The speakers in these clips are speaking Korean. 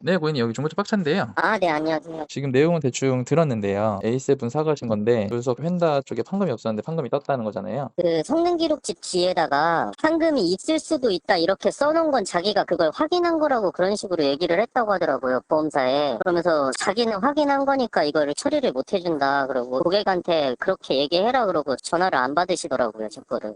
네, 고객님 여기 중고차 박차인데요. 아, 네, 안녕하세요. 지금 내용은 대충 들었는데요. A7 사가신 건데 주석 휀다 쪽에 판금이 없었는데 판금이 떴다는 거잖아요. 그 성능 기록집 뒤에다가 현금이 있을 수도 있다 이렇게 써놓은 건 자기가 그걸 확인한 거라고 그런 식으로 얘기를 했다고 하더라고요, 보험사에. 그러면서 자기는 확인한 거니까 이거를 처리를 못 해준다. 그러고 고객한테 그렇게 얘기해라 그러고 전화를 안 받으시더라고요, 제 거를.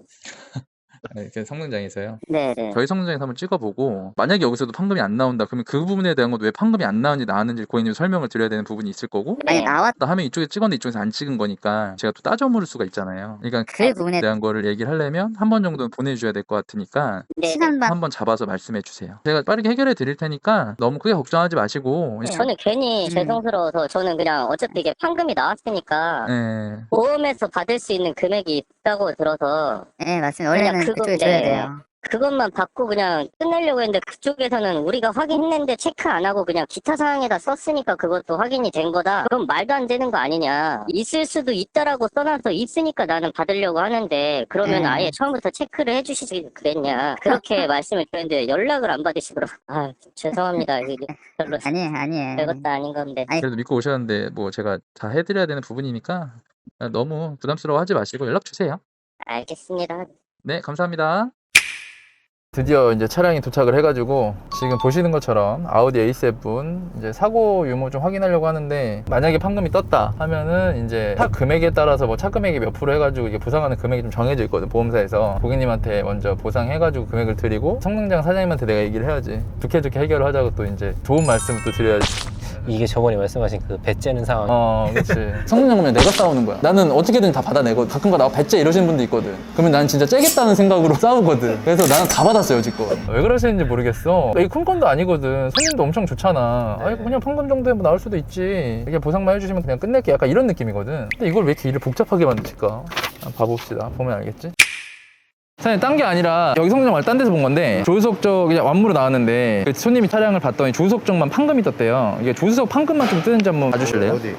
네, 그 성능장에서요. 네네. 저희 성능장에서 한번 찍어보고 만약에 여기서도 판금이 안 나온다 그러면 그 부분에 대한 건 왜 판금이 안 나왔는지 나왔는지 고객님 설명을 드려야 되는 부분이 있을 거고 아니, 나왔, 또 하면 이쪽에 찍었는데 이쪽에서 안 찍은 거니까 제가 또 따져 물을 수가 있잖아요. 그러니까 그 부분에 대한 거를 얘기를 하려면 한 번 정도는 보내줘야 될 것 같으니까 네네. 시간만. 한번 잡아서 말씀해 주세요. 제가 빠르게 해결해 드릴 테니까 너무 크게 걱정하지 마시고 저는 괜히 죄송스러워서 저는 그냥 어차피 이게 판금이 나왔으니까 예, 보험에서 받을 수 있는 금액이 있다고 들어서 네, 맞습니다. 그냥 원래는 그쪽에 줘야 돼요. 그것만 받고 그냥 끝내려고 했는데 그쪽에서는 우리가 확인했는데 체크 안 하고 그냥 기타 사항에다 썼으니까 그것도 확인이 된 거다. 그럼 말도 안 되는 거 아니냐. 있을 수도 있다라고 써놔서 있으니까 나는 받으려고 하는데 그러면 아예 처음부터 체크를 해주시지 그랬냐. 그렇게 말씀을 드렸는데 연락을 안 받으시더라고요. 아, 죄송합니다. 이게 별로 아니에요. 별것도 아닌 건데. 그래도 믿고 오셨는데 뭐 제가 다 해드려야 되는 부분이니까 너무 부담스러워하지 마시고 연락 주세요. 알겠습니다. 네, 감사합니다. 드디어 이제 차량이 도착을 해가지고 지금 보시는 것처럼 아우디 A7 이제 사고 유무 좀 확인하려고 하는데 만약에 판금이 떴다 하면은 이제 차 금액에 따라서 뭐 차 금액이 몇 프로 해가지고 이게 보상하는 금액이 좀 정해져 있거든 보험사에서. 고객님한테 먼저 보상해가지고 금액을 드리고 성능장 사장님한테 내가 얘기를 해야지 좋게 해결을 하자고 또 이제 좋은 말씀을 또 드려야지. 이게 저번에 말씀하신 그 배째는 상황. 그치. 성능장 보면 내가 싸우는 거야. 나는 어떻게든 다 받아내거든. 가끔가 나 배째 이러시는 분도 있거든. 그러면 난 진짜 째겠다는 생각으로 싸우거든. 그래서 나는 다 받았어요, 지금. 왜 그러시는지 모르겠어. 이 큰 건도 아니거든. 손님도 엄청 좋잖아. 아이 그냥 판금 정도에 뭐 나올 수도 있지. 이게 보상만 해주시면 그냥 끝낼게. 약간 이런 느낌이거든. 근데 이걸 왜 이렇게 일을 복잡하게 만드실까? 봐봅시다. 보면 알겠지? 사장님 딴 게 아니라 여기 성능 말고 딴 데서 본 건데 조수석 쪽 그냥 완무로 나왔는데 그 손님이 차량을 봤더니 조수석 쪽만 판금이 떴대요. 이게 조수석 판금만 좀 뜨는지 한번 봐주실래요? 어디?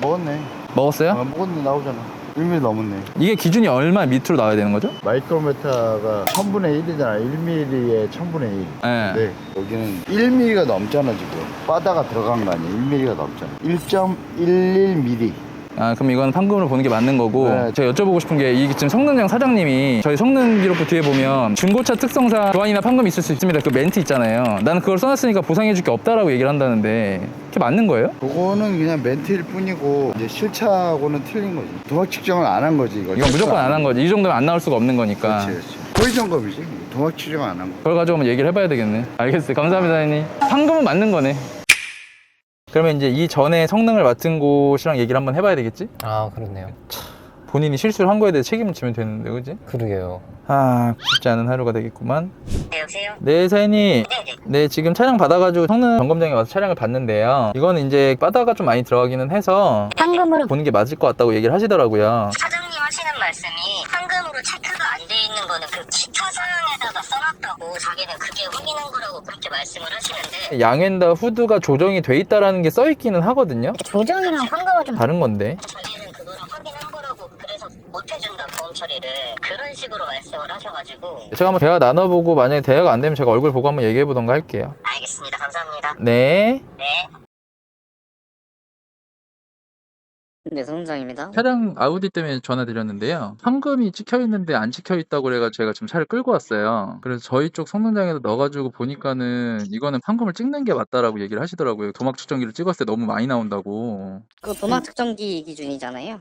먹었네. 먹었어요? 먹었는데 나오잖아. 1mm 넘었네. 이게 기준이 얼마 밑으로 나와야 되는 거죠? 마이크로메타가 1000분의 1이잖아. 1mm에 1000분의 1. 네. 네. 여기는 1mm가 넘잖아, 지금. 바다가 들어간 거 아니야. 1mm가 넘잖아. 1.11mm. 아, 그럼 이건 판금으로 보는 게 맞는 거고. 네. 제가 여쭤보고 싶은 게 이 지금 성능장 사장님이 저희 성능 기록부 뒤에 보면 중고차 특성상 교환이나 판금이 있을 수 있습니다. 그 멘트 있잖아요. 나는 그걸 써놨으니까 보상해줄 게 없다라고 얘기를 한다는데 그게 맞는 거예요? 그거는 그냥 멘트일 뿐이고 이제 실차하고는 틀린 거지. 도막 측정을 안 한 거지, 이거. 이건 무조건 안 한 거지. 이 정도면 안 나올 수가 없는 거니까. 그렇지. 허위 점검이지. 도막 측정 안 한 거. 그걸 가지고 한번 얘기를 해봐야 되겠네. 알겠어요. 감사합니다, 사장님. 판금은 맞는 거네. 그러면 이제 이 전에 성능을 맡은 곳이랑 얘기를 한번 해봐야 되겠지? 아, 그렇네요. 본인이 실수를 한 거에 대해 책임을 지면 되는데, 그지? 그러게요. 아, 쉽지 않은 하루가 되겠구만. 네, 여보세요? 네, 사장님. 네네. 네, 지금 차량 받아가지고 성능 점검장에 와서 차량을 봤는데요. 이거는 이제 바다가 좀 많이 들어가기는 해서 현금으로 보는 게 맞을 것 같다고 얘기를 하시더라고요. 사장님 하시는 말씀이 현금으로 체크가 안 돼 있는 거는 그 기타 사항에다가 써놨다고 자기는 그게 확인한 거라고 그렇게 말씀을 하시는데 양엔다 후드가 조정이 돼 있다라는 게 써 있기는 하거든요. 조정이랑 현금은 좀 다른 건데. 자기는 그거를 확인한 거라고 그래서 못 해준다 보험 처리를 그런 식으로 말씀을 하셔가지고 제가 한번 대화 나눠보고 만약에 대화가 안 되면 제가 얼굴 보고 한번 얘기해보던가 할게요. 알겠습니다. 감사합니다. 네. 네. 네, 성장입니다. 차량 아우디 때문에 전화 드렸는데요. 현금이 찍혀 있는데 안 찍혀 있다고 그래가 제가 지금 차를 끌고 왔어요. 그래서 저희 쪽 성능장에서 넣어가지고 보니까는 이거는 현금을 찍는 게 맞다라고 얘기를 하시더라고요. 도막 측정기를 찍었을 때 너무 많이 나온다고. 그 도막 측정기 기준이잖아요.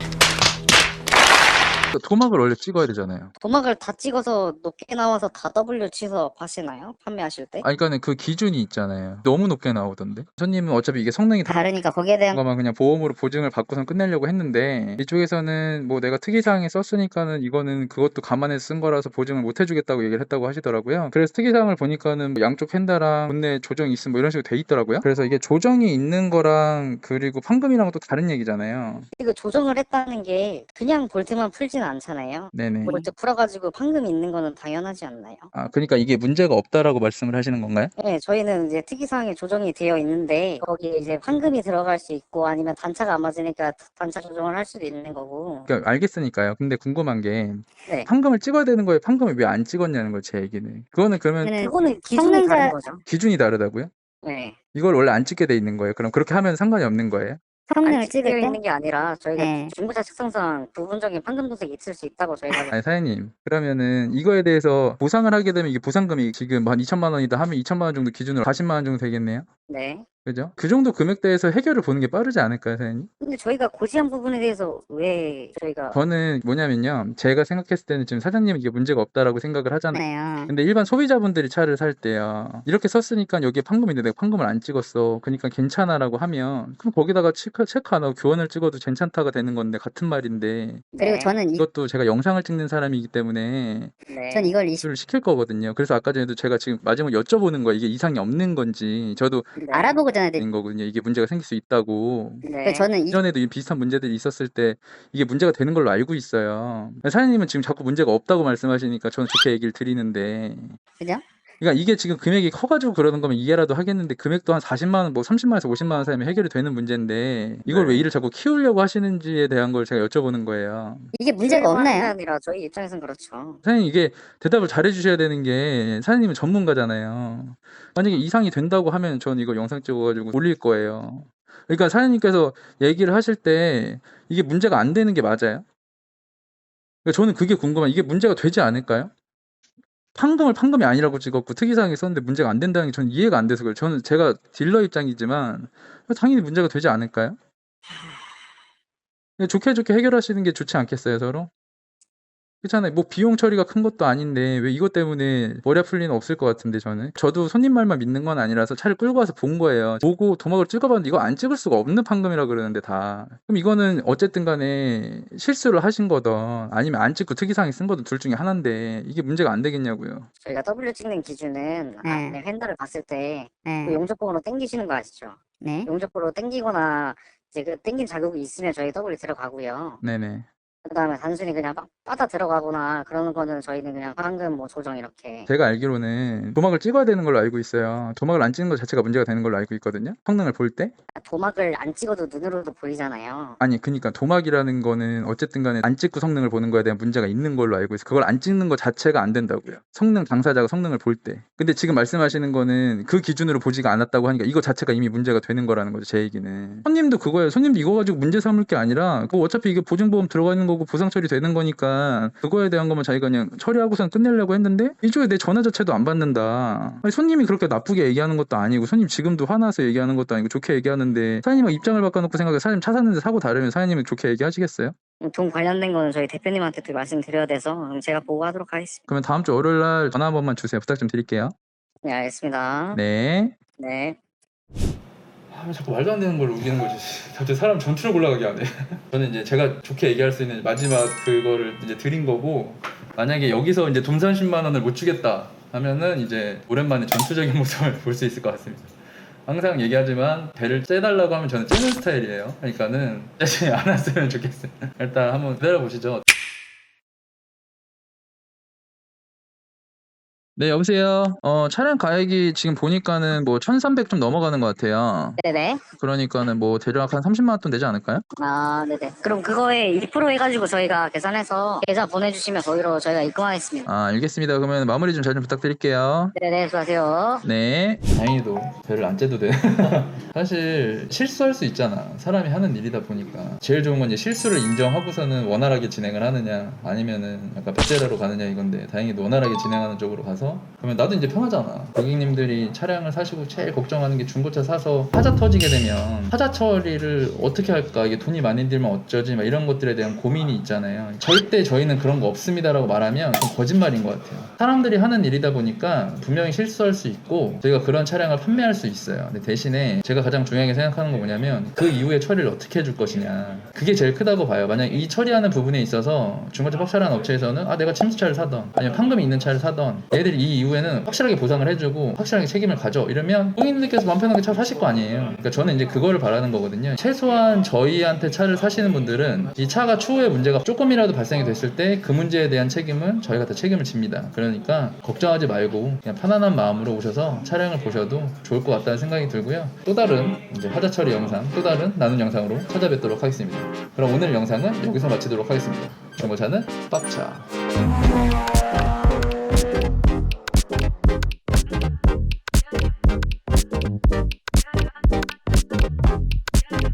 그 도막을 원래 찍어야 되잖아요. 도막을 다 찍어서 높게 나와서 다 W 치서 파시나요? 판매하실 때? 아니, 그러니까는 그 기준이 있잖아요. 너무 높게 나오던데. 손님은 어차피 이게 성능이 다르니까 거기에 대한 거만 그냥 보험으로 보증을 받고선 끝내려고 했는데 이쪽에서는 뭐 내가 특이사항에 썼으니까는 이거는 그것도 감안해서 쓴 거라서 보증을 못 해주겠다고 얘기를 했다고 하시더라고요. 그래서 특이사항을 보니까는 뭐 양쪽 펜다랑 본네 조정이 있음 뭐 이런 식으로 돼 있더라고요. 그래서 이게 조정이 있는 거랑 그리고 판금이랑은 또 다른 얘기잖아요. 이거 조정을 했다는 게 그냥 볼트만 풀진 않잖아요. 네네. 볼트 풀어가지고 판금이 있는 거는 당연하지 않나요? 아, 그러니까 이게 문제가 없다라고 말씀을 하시는 건가요? 네, 저희는 이제 특이사항에 조정이 되어 있는데 거기에 이제 판금이 들어갈 수 있고 아니면 단차가 안 맞으니까 단차 조정을 할 수도 있는 거고. 그러니까 알겠으니까요. 근데 궁금한 게 네. 판금을 찍어야 되는 거예요. 판금을 왜 안 찍었냐는 거예요, 제 얘기는. 그거는 그러면 그거는 기준이 다른 거죠. 기준이 다르다고요? 네. 이걸 원래 안 찍게 돼 있는 거예요? 그럼 그렇게 하면 상관이 없는 거예요? 성능을 찍혀 찍을 때? 있는 게 아니라 저희가 네. 중고차 특성상 부분적인 판금 도색이 있을 수 있다고 저희가 아니 사장님 그러면은 이거에 대해서 보상을 하게 되면 이게 보상금이 지금 한 2천만 원이다 하면 2천만 원 정도 기준으로 40만 원 정도 되겠네요? 네. 그죠? 그 정도 금액대에서 해결을 보는 게 빠르지 않을까요, 사장님? 근데 저희가 고지한 부분에 대해서 왜 저희가 저는 뭐냐면요. 제가 생각했을 때는 지금 사장님은 이게 문제가 없다라고 생각을 하잖아요. 네. 근데 일반 소비자분들이 차를 살 때요. 이렇게 썼으니까 여기에 판금인데 내가 판금을 안 찍었어. 그러니까 괜찮아라고 하면 그럼 거기다가 체크 안 하고 교환을 찍어도 괜찮다가 되는 건데 같은 말인데 그리고 네. 저는 이것도 제가 영상을 찍는 사람이기 때문에 네. 전 이걸 이수를 시킬 거거든요. 그래서 아까 전에도 제가 지금 마지막으로 여쭤보는 거예요. 이게 이상이 없는 건지 저도 네. 알아보고 전화드린 된 거거든요. 이게 문제가 생길 수 있다고. 네. 저는 이전에도 이 비슷한 문제들이 있었을 때 이게 문제가 되는 걸로 알고 있어요. 사장님은 지금 자꾸 문제가 없다고 말씀하시니까 저는 좋게 얘기를 드리는데. 그죠? 그러니까 이게 지금 금액이 커가지고 그러는 거면 이해라도 하겠는데 금액도 한 40만 원, 뭐 30만 원에서 50만 원 사이면 해결이 되는 문제인데 이걸 네. 왜 일을 자꾸 키우려고 하시는지에 대한 걸 제가 여쭤보는 거예요. 이게 문제가 하는 게 없나요? 아니라 저희 입장에서는 그렇죠. 사장님 이게 대답을 잘해 주셔야 되는 게 사장님은 전문가잖아요. 만약에 이상이 된다고 하면 저는 이거 영상 찍어가지고 올릴 거예요. 그러니까 사장님께서 얘기를 하실 때 이게 문제가 안 되는 게 맞아요? 그러니까 저는 그게 궁금해요. 이게 문제가 되지 않을까요? 판금이 아니라고 찍었고 특이사항이 썼는데 문제가 안 된다는 게 저는 이해가 안 돼서 그래요. 저는 제가 딜러 입장이지만 당연히 문제가 되지 않을까요? 좋게 해결하시는 게 좋지 않겠어요, 서로? 그렇잖아요. 뭐 비용 처리가 큰 것도 아닌데 왜 이것 때문에 머리 아플 리는 없을 것 같은데 저도 손님 말만 믿는 건 아니라서 차를 끌고 와서 본 거예요. 보고 도막을 찍어봤는데 이거 안 찍을 수가 없는 판금이라 그러는데 다. 그럼 이거는 어쨌든 간에 실수를 하신 거든 아니면 안 찍고 특이사항이 쓴 거든 둘 중에 하나인데 이게 문제가 안 되겠냐고요. 저희가 W 찍는 기준은 네. 안에 휀다를 봤을 때 네. 그 용접봉으로 당기시는 거 아시죠? 네. 용접봉으로 당기거나 이제 그 당긴 자국이 있으면 저희 W 들어가고요. 네네. 그다음에 단순히 그냥 막 빠다 들어가거나 그러는 거는 저희는 그냥 판금 뭐 조정 이렇게. 제가 알기로는 도막을 찍어야 되는 걸로 알고 있어요. 도막을 안 찍는 것 자체가 문제가 되는 걸로 알고 있거든요. 성능을 볼 때. 도막을 안 찍어도 눈으로도 보이잖아요. 아니 그러니까 도막이라는 거는 어쨌든 간에 안 찍고 성능을 보는 거에 대한 문제가 있는 걸로 알고 있어요. 그걸 안 찍는 것 자체가 안 된다고요. 성능 당사자가 성능을 볼 때. 근데 지금 말씀하시는 거는 그 기준으로 보지가 않았다고 하니까 이거 자체가 이미 문제가 되는 거라는 거죠. 제 얘기는. 손님도 그거예요. 손님도 이거 가지고 문제 삼을 게 아니라 그거 어차피 이게 보증보험 들어가 있는 거고 보상 처리 되는 거니까 그거에 대한 거면 자기가 그냥 처리하고선 끝내려고 했는데 일종의 내 전화 자체도 안 받는다. 아니, 손님이 그렇게 나쁘게 얘기하는 것도 아니고 손님 지금도 화나서 얘기하는 것도 아니고 좋게 얘기하는데 사장님하고 입장을 바꿔놓고 생각해 사장님 차 샀는데 사고 다르면 사장님은 좋게 얘기하시겠어요? 돈 관련된 거는 저희 대표님한테 또 말씀드려야 돼서 그럼 제가 보고하도록 하겠습니다. 그러면 다음 주 월요일 날 전화 한 번만 주세요. 부탁 좀 드릴게요. 네, 알겠습니다. 네. 네. 자꾸 말도 안 되는 걸 우기는 거지. 갑자기 사람 전투력 올라가게 하네. 저는 이제 제가 좋게 얘기할 수 있는 마지막 그거를 이제 드린 거고 만약에 여기서 이제 돈 30만 원을 못 주겠다 하면은 이제 오랜만에 전투적인 모습을 볼 수 있을 것 같습니다. 항상 얘기하지만 배를 째달라고 하면 저는 째는 스타일이에요. 그러니까는 째지 않았으면 좋겠어요. 일단 한번 기다려 보시죠. 네, 여보세요. 차량 가액이 지금 보니까는 뭐 1,300 좀 넘어가는 것 같아요. 네네. 그러니까는 뭐 대략 한 30만 원 돈 되지 않을까요? 아, 네네. 그럼 그거에 1% 해가지고 저희가 계산해서 계좌 보내주시면 거기로 저희가 입금하겠습니다. 아, 알겠습니다. 그러면 마무리 좀 잘 좀 부탁드릴게요. 네네, 수고하세요. 네. 다행히도 배를 안 째도 돼. 사실 실수할 수 있잖아. 사람이 하는 일이다 보니까. 제일 좋은 건 이제 실수를 인정하고서는 원활하게 진행을 하느냐 아니면은 약간 배째라로 가느냐 이건데 다행히도 원활하게 진행하는 쪽으로 가서 그러면 나도 이제 편하잖아. 고객님들이 차량을 사시고 제일 걱정하는 게 중고차 사서 하자 터지게 되면 하자 처리를 어떻게 할까 이게 돈이 많이 들면 어쩌지 막 이런 것들에 대한 고민이 있잖아요. 절대 저희는 그런 거 없습니다라고 말하면 그건 거짓말인 것 같아요. 사람들이 하는 일이다 보니까 분명히 실수할 수 있고 저희가 그런 차량을 판매할 수 있어요. 근데 대신에 제가 가장 중요하게 생각하는 거 뭐냐면 그 이후에 처리를 어떻게 해줄 것이냐 그게 제일 크다고 봐요. 만약 이 처리하는 부분에 있어서 중고차 pak찰하는 업체에서는 내가 침수차를 사던 아니면 판금이 있는 차를 사던 얘들이 이 이후에는 확실하게 보상을 해주고 확실하게 책임을 가져 이러면 고객님들께서 마음 편하게 차 사실 거 아니에요. 그러니까 저는 이제 그거를 바라는 거거든요. 최소한 저희한테 차를 사시는 분들은 이 차가 추후에 문제가 조금이라도 발생이 됐을 때 그 문제에 대한 책임은 저희가 다 책임을 집니다. 그러니까 걱정하지 말고 그냥 편안한 마음으로 오셔서 차량을 보셔도 좋을 것 같다는 생각이 들고요. 또 다른 이제 하자 처리 영상 또 다른 나눈 영상으로 찾아뵙도록 하겠습니다. 그럼 오늘 영상은 여기서 마치도록 하겠습니다. 중고차는 빡차.